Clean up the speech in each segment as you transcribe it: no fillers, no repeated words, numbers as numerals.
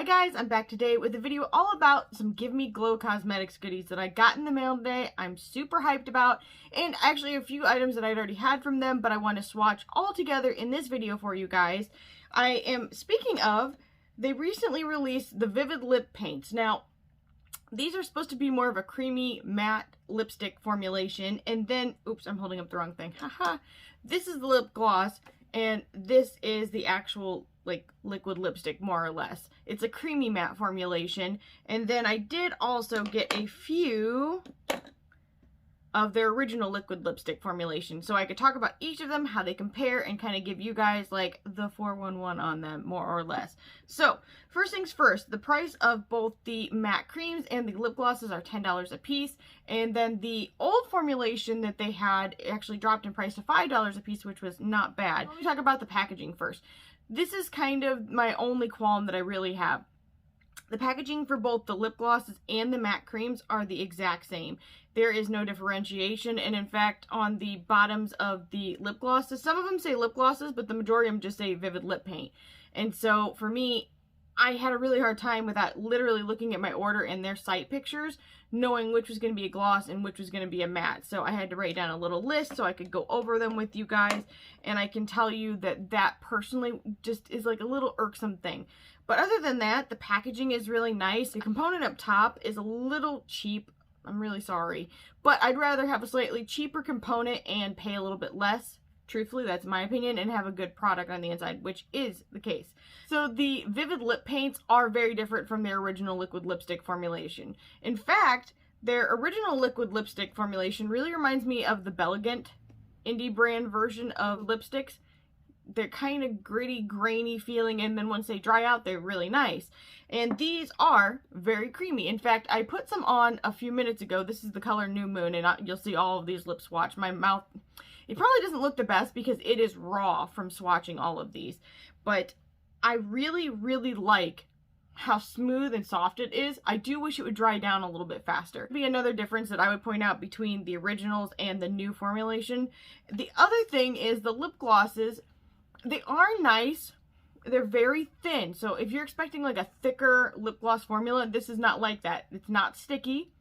Hi guys, I'm back today with a video all about some Give Me Glow Cosmetics goodies that I got in the mail today. I'm super hyped about, and actually a few items that I'd already had from them, but I want to swatch all together in this video for you guys. Speaking of, they recently released the Vivid Lip Paints. Now, these are supposed to be more of a creamy matte lipstick formulation, and then, oops, I'm holding up the wrong thing, haha. This is the lip gloss, and this is the actual like liquid lipstick, more or less. It's a creamy matte formulation. And then I did also get a few of their original liquid lipstick formulation, so I could talk about each of them, how they compare, and kind of give you guys like the 411 on them, more or less. So first things first, the price of both the matte creams and the lip glosses are $10 a piece, and then the old formulation that they had actually dropped in price to $5 a piece, which was not bad. Let me talk about the packaging first. This is kind of my only qualm that I really have. The packaging for both the lip glosses and the matte creams are the exact same. There is no differentiation, and in fact, on the bottoms of the lip glosses, some of them say lip glosses, but the majority of them just say Vivid Lip Paint. And so for me, I had a really hard time without literally looking at my order and their site pictures, knowing which was going to be a gloss and which was going to be a matte. So I had to write down a little list so I could go over them with you guys, and I can tell you that that personally just is like a little irksome thing. But other than that, the packaging is really nice. The component up top is a little cheap. I'm really sorry, but I'd rather have a slightly cheaper component and pay a little bit less. Truthfully, that's my opinion, and have a good product on the inside, which is the case. So the Vivid Lip Paints are very different from their original liquid lipstick formulation. In fact, their original liquid lipstick formulation really reminds me of the Bellegant indie brand version of lipsticks. They're kind of gritty, grainy feeling, and then once they dry out, they're really nice. And these are very creamy. In fact, I put some on a few minutes ago. This is the color New Moon, and you'll see all of these lip swatch. My mouth, it probably doesn't look the best because it is raw from swatching all of these, but I really, really like how smooth and soft it is. I do wish it would dry down a little bit faster. Be another difference that I would point out between the originals and the new formulation. The other thing is the lip glosses. They are nice. They're very thin. So if you're expecting like a thicker lip gloss formula, this is not like that. It's not sticky.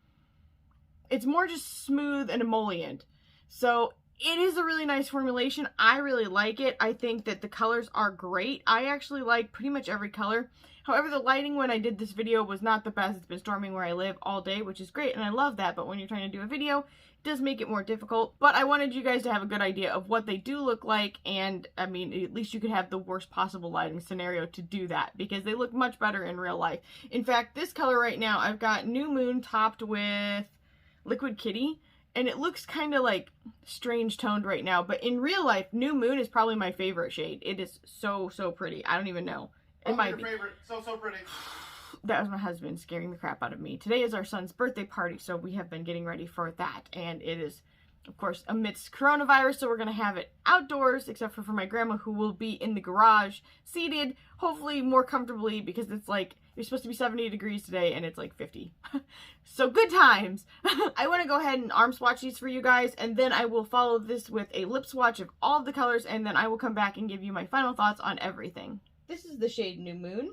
It's more just smooth and emollient. So it is a really nice formulation. I really like it. I think that the colors are great. I actually like pretty much every color. However, the lighting when I did this video was not the best. It's been storming where I live all day, which is great, and I love that. But when you're trying to do a video, it does make it more difficult. But I wanted you guys to have a good idea of what they do look like, and I mean, at least you could have the worst possible lighting scenario to do that, because they look much better in real life. In fact, this color right now, I've got New Moon topped with Liquid Kitty, and it looks kind of like strange toned right now, but in real life, New Moon is probably my favorite shade. It is so, so pretty. I don't even know. It might be. Favorite. So pretty. That was my husband scaring the crap out of me. Today is our son's birthday party, so we have been getting ready for that. And it is, of course, amidst coronavirus, so we're going to have it outdoors, except for my grandma, who will be in the garage, seated, hopefully more comfortably, because it's like, it's supposed to be 70 degrees today, and it's like 50. So good times. I want to go ahead and arm swatch these for you guys, and then I will follow this with a lip swatch of all of the colors, and then I will come back and give you my final thoughts on everything. This is the shade New Moon.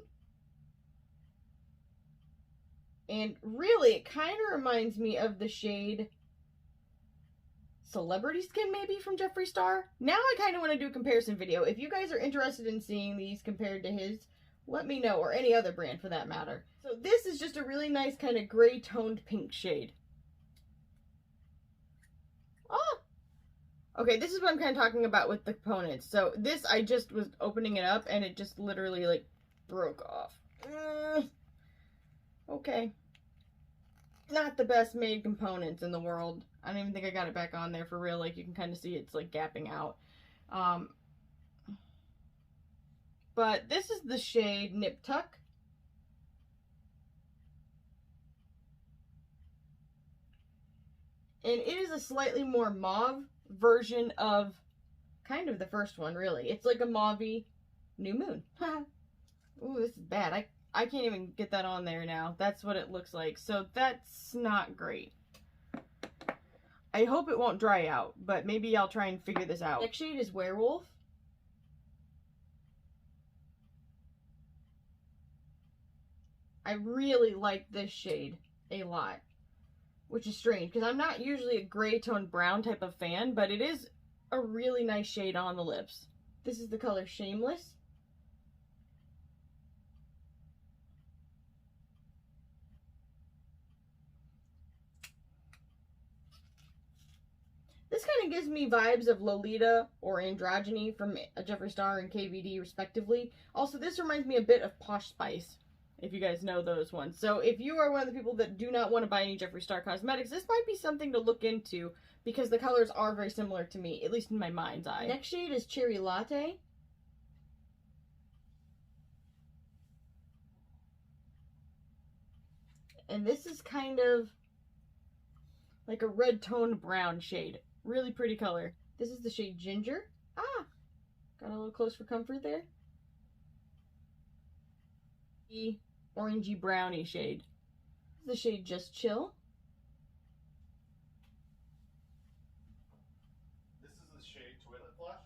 And really, it kind of reminds me of the shade Celebrity Skin, maybe, from Jeffree Star. Now I kind of want to do a comparison video. If you guys are interested in seeing these compared to his, let me know, or any other brand for that matter. So this is just a really nice kind of gray toned pink shade. Oh! Okay, this is what I'm kind of talking about with the components. So this, I just was opening it up and it just literally like broke off. Okay. Not the best made components in the world. I don't even think I got it back on there for real. Like, you can kind of see it's like gapping out. But this is the shade Nip Tuck. And it is a slightly more mauve version of kind of the first one, really. It's like a mauvey New Moon. Ooh, this is bad. I can't even get that on there now. That's what it looks like. So that's not great. I hope it won't dry out, but maybe I'll try and figure this out. Next shade is Werewolf. I really like this shade a lot, which is strange because I'm not usually a gray toned brown type of fan, but it is a really nice shade on the lips. This is the color Shameless. This kind of gives me vibes of Lolita or Androgyny from Jeffree Star and KVD respectively. Also, this reminds me a bit of Posh Spice, if you guys know those ones. So if you are one of the people that do not want to buy any Jeffree Star cosmetics, this might be something to look into because the colors are very similar to me, at least in my mind's eye. Next shade is Cherry Latte. And this is kind of like a red toned brown shade. Really pretty color. This is the shade Ginger. Ah! Got a little close for comfort there. The orangey brownie shade. This is the shade Just Chill. This is the shade Toilet Flush.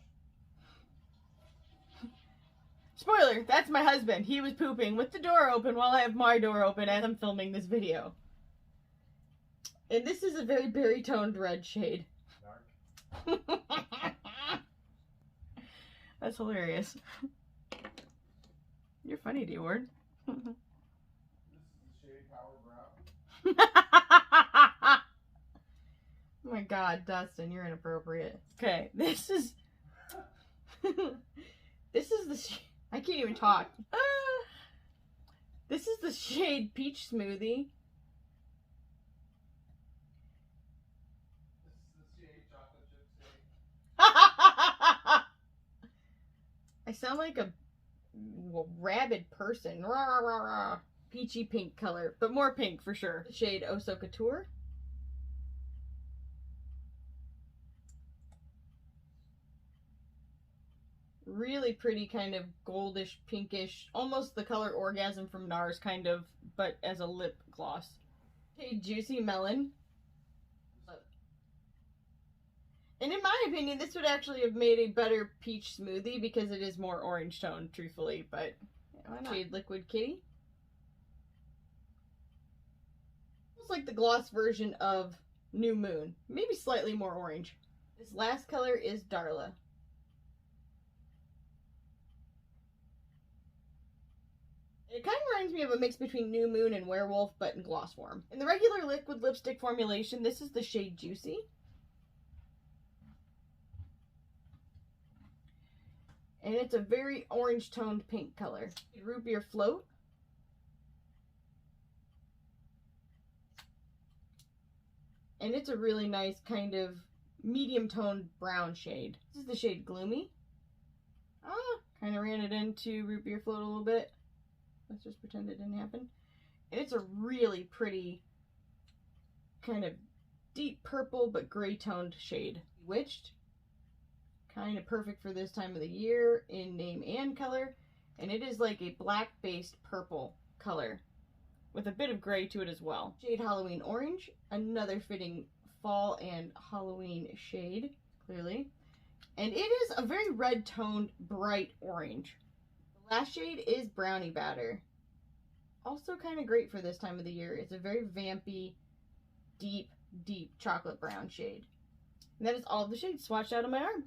Spoiler, that's my husband. He was pooping with the door open while I have my door open as I'm filming this video. And this is a very berry toned red shade. Dark. That's hilarious. You're funny, D-Word. This is the shade Power Brown. Oh my god, Dustin, you're inappropriate. Okay, this is... this is the... I can't even talk. This is the shade Peach Smoothie. I sound like a rabid person. Rah, rah, rah. Peachy pink color, but more pink for sure. The shade Oh So Couture. Really pretty kind of goldish, pinkish, almost the color Orgasm from NARS kind of, but as a lip gloss. Shade Juicy Melon. And in my opinion, this would actually have made a better peach smoothie because it is more orange tone, truthfully, but why not? Shade Liquid Kitty. It's like the gloss version of New Moon. Maybe slightly more orange. This last color is Darla. It kind of reminds me of a mix between New Moon and Werewolf, but in gloss form. In the regular liquid lipstick formulation, this is the shade Juicy. And it's a very orange toned pink color. Root Beer Float. And it's a really nice kind of medium toned brown shade. This is the shade Gloomy. Kind of ran it into Root Beer Float a little bit. Let's just pretend it didn't happen. And it's a really pretty kind of deep purple but gray toned shade. Bewitched. Kind of perfect for this time of the year in name and color. And it is like a black based purple color with a bit of gray to it as well. Shade Halloween Orange, another fitting fall and Halloween shade, clearly. And it is a very red toned bright orange. The last shade is Brownie Batter. Also kind of great for this time of the year. It's a very vampy, deep, deep chocolate brown shade. And that is all of the shades swatched out on my arm.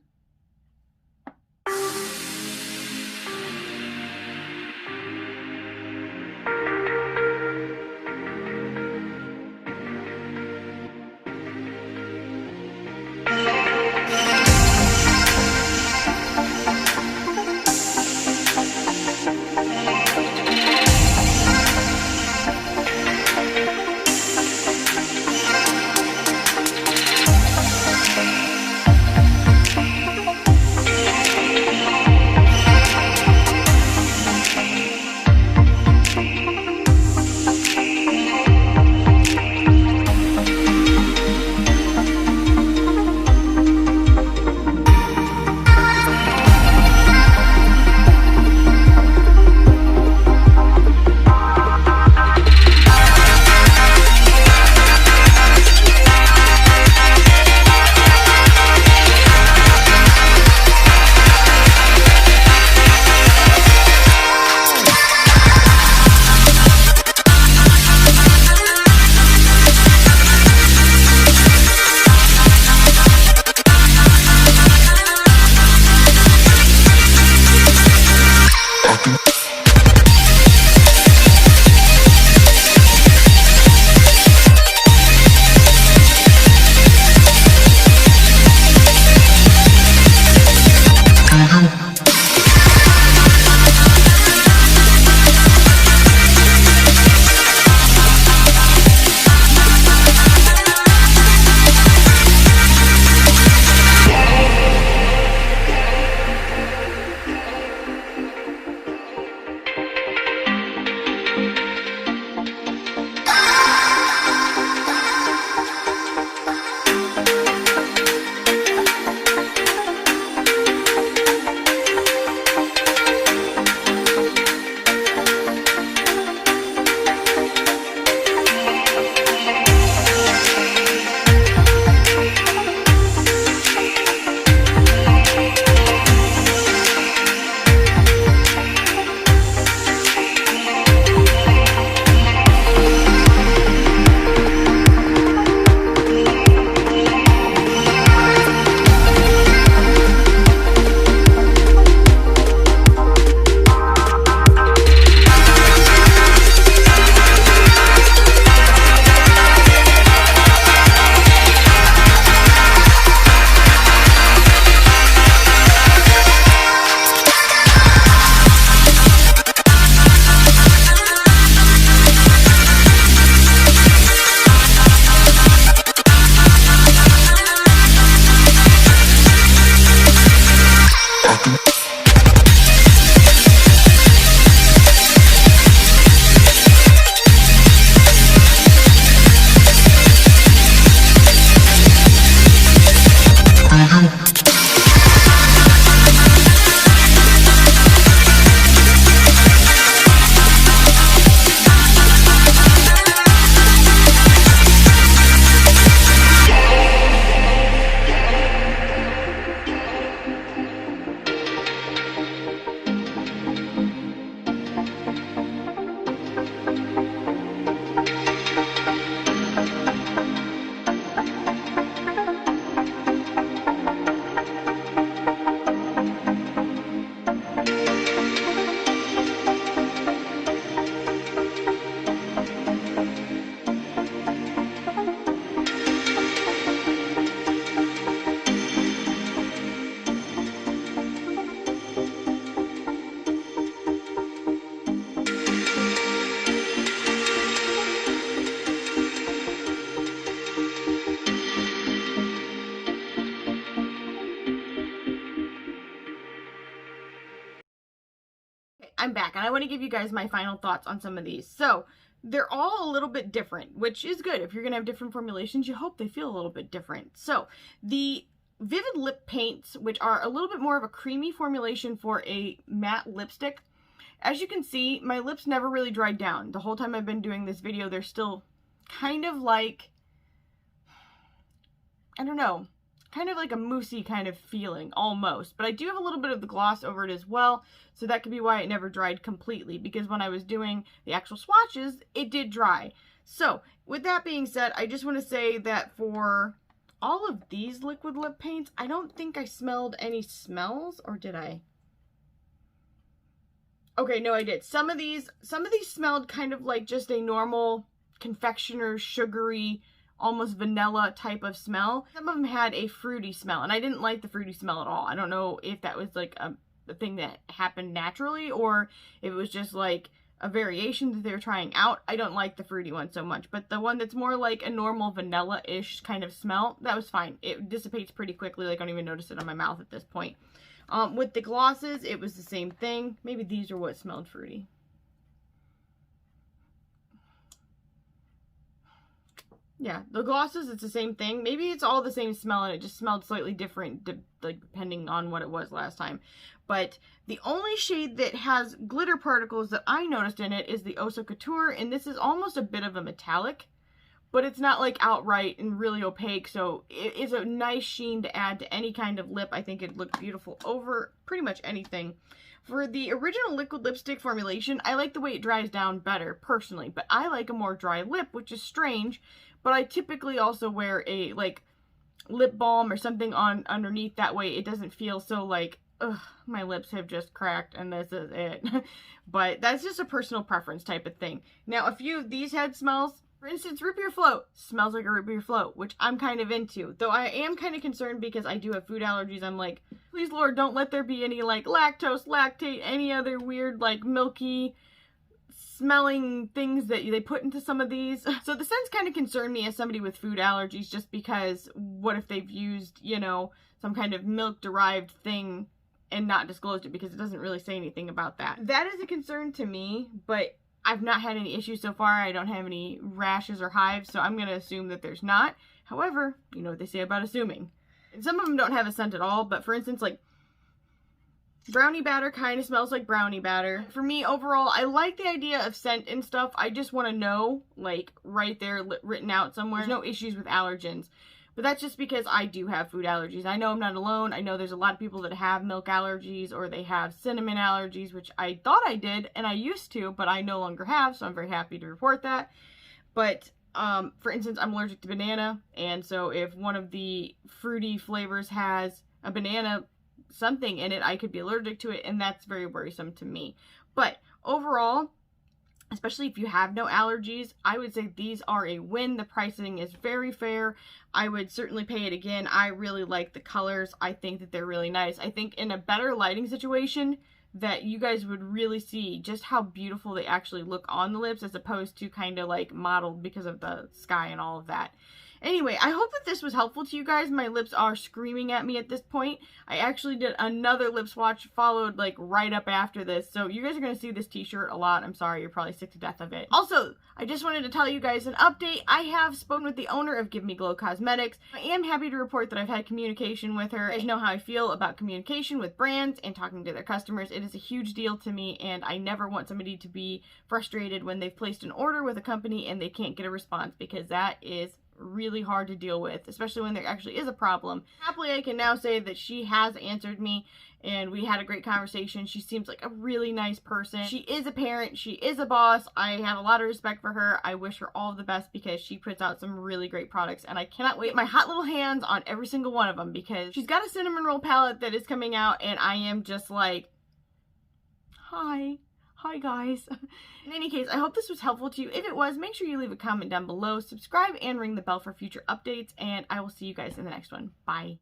I'm back and I want to give you guys my final thoughts on some of these. So they're all a little bit different, which is good. If you're going to have different formulations, you hope they feel a little bit different. So the Vivid Lip Paints, which are a little bit more of a creamy formulation for a matte lipstick. As you can see, my lips never really dried down. The whole time I've been doing this video, they're still kind of like, I don't know, kind of like a moussey kind of feeling, almost. But I do have a little bit of the gloss over it as well, so that could be why it never dried completely, because when I was doing the actual swatches, it did dry. So, with that being said, I just want to say that for all of these liquid lip paints, I don't think I smelled any smells, or did I? Okay, no, I did. Some of these smelled kind of like just a normal confectioner's sugary, almost vanilla type of smell. Some of them had a fruity smell, and I didn't like the fruity smell at all. I don't know if that was like a thing that happened naturally, or if it was just like a variation that they were trying out. I don't like the fruity one so much, but the one that's more like a normal vanilla-ish kind of smell, that was fine. It dissipates pretty quickly, like I don't even notice it on my mouth at this point. With the glosses, it was the same thing. Maybe these are what smelled fruity. Yeah, the glosses, it's the same thing. Maybe it's all the same smell and it just smelled slightly different, like depending on what it was last time. But the only shade that has glitter particles that I noticed in it is the Oso Couture, and this is almost a bit of a metallic, but it's not like outright and really opaque, so it is a nice sheen to add to any kind of lip. I think it'd look beautiful over pretty much anything. For the original liquid lipstick formulation, I like the way it dries down better, personally, but I like a more dry lip, which is strange, but I typically also wear a, like, lip balm or something on underneath. That way it doesn't feel so, like, ugh, my lips have just cracked and this is it. But that's just a personal preference type of thing. Now, a few of these had smells. For instance, root beer float smells like a root beer float, which I'm kind of into. Though I am kind of concerned because I do have food allergies. I'm like, please Lord, don't let there be any like lactose, lactate, any other weird like milky smelling things that they put into some of these. So the scents kind of concern me as somebody with food allergies, just because what if they've used, you know, some kind of milk derived thing and not disclosed it, because it doesn't really say anything about that. That is a concern to me, but I've not had any issues so far. I don't have any rashes or hives, so I'm going to assume that there's not. However, you know what they say about assuming. And some of them don't have a scent at all, but for instance, like, brownie batter kind of smells like brownie batter. For me, overall, I like the idea of scent and stuff. I just want to know, like, right there, written out somewhere. There's no issues with allergens. But that's just because I do have food allergies. I know I'm not alone. I know there's a lot of people that have milk allergies, or they have cinnamon allergies, which I thought I did, and I used to, but I no longer have, so I'm very happy to report that. But, for instance, I'm allergic to banana, and so if one of the fruity flavors has a banana something in it, I could be allergic to it, and that's very worrisome to me. But overall, especially if you have no allergies, I would say these are a win. The pricing is very fair. I would certainly pay it again. I really like the colors. I think that they're really nice. I think in a better lighting situation that you guys would really see just how beautiful they actually look on the lips, as opposed to kind of like modeled because of the sky and all of that. Anyway, I hope that this was helpful to you guys. My lips are screaming at me at this point. I actually did another lip swatch followed like right up after this, so you guys are going to see this t-shirt a lot. I'm sorry, you're probably sick to death of it. Also, I just wanted to tell you guys an update. I have spoken with the owner of Give Me Glow Cosmetics. I am happy to report that I've had communication with her. You guys know how I feel about communication with brands and talking to their customers. It is a huge deal to me, and I never want somebody to be frustrated when they've placed an order with a company and they can't get a response, because that is really hard to deal with, especially when there actually is a problem. Happily, I can now say that she has answered me and we had a great conversation. She seems like a really nice person. She is a parent. She is a boss. I have a lot of respect for her. I wish her all the best, because she puts out some really great products, and I cannot wait my hot little hands on every single one of them, because she's got a cinnamon roll palette that is coming out, and I am just like, hi guys. In any case, I hope this was helpful to you. If it was, make sure you leave a comment down below, subscribe, and ring the bell for future updates, and I will see you guys in the next one. Bye.